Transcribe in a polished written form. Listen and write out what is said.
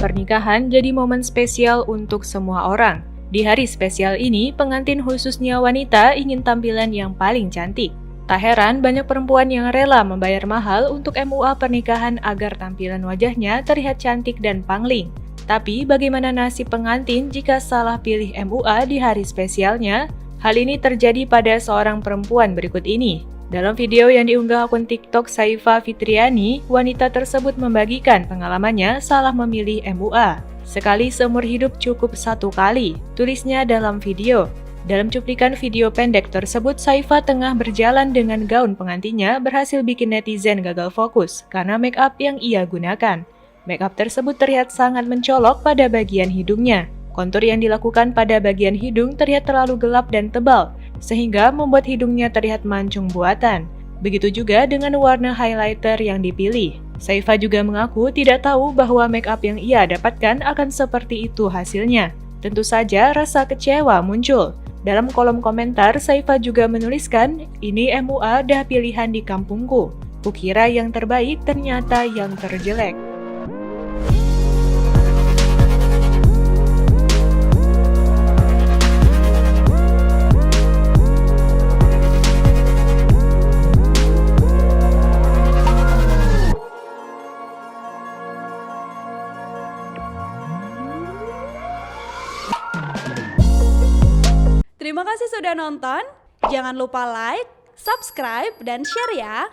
Pernikahan jadi momen spesial untuk semua orang. Di hari spesial ini, pengantin khususnya wanita ingin tampilan yang paling cantik. Tak heran banyak perempuan yang rela membayar mahal untuk MUA pernikahan agar tampilan wajahnya terlihat cantik dan pangling. Tapi bagaimana nasib pengantin jika salah pilih MUA di hari spesialnya? Hal ini terjadi pada seorang perempuan berikut ini. Dalam video yang diunggah akun TikTok Saifa Fitriani, wanita tersebut membagikan pengalamannya salah memilih MUA. Sekali seumur hidup cukup satu kali, tulisnya dalam video. Dalam cuplikan video pendek tersebut, Saifa tengah berjalan dengan gaun pengantinnya berhasil bikin netizen gagal fokus karena make up yang ia gunakan. Make up tersebut terlihat sangat mencolok pada bagian hidungnya. Kontur yang dilakukan pada bagian hidung terlihat terlalu gelap dan tebal, sehingga membuat hidungnya terlihat mancung buatan. Begitu juga dengan warna highlighter yang dipilih. Saifa juga mengaku tidak tahu bahwa make up yang ia dapatkan akan seperti itu hasilnya. Tentu saja rasa kecewa muncul. Dalam kolom komentar, Saifa juga menuliskan, "Ini MUA dah pilihan di kampungku. Kukira yang terbaik ternyata yang terjelek." Terima kasih sudah nonton. Jangan lupa like, subscribe, dan share ya.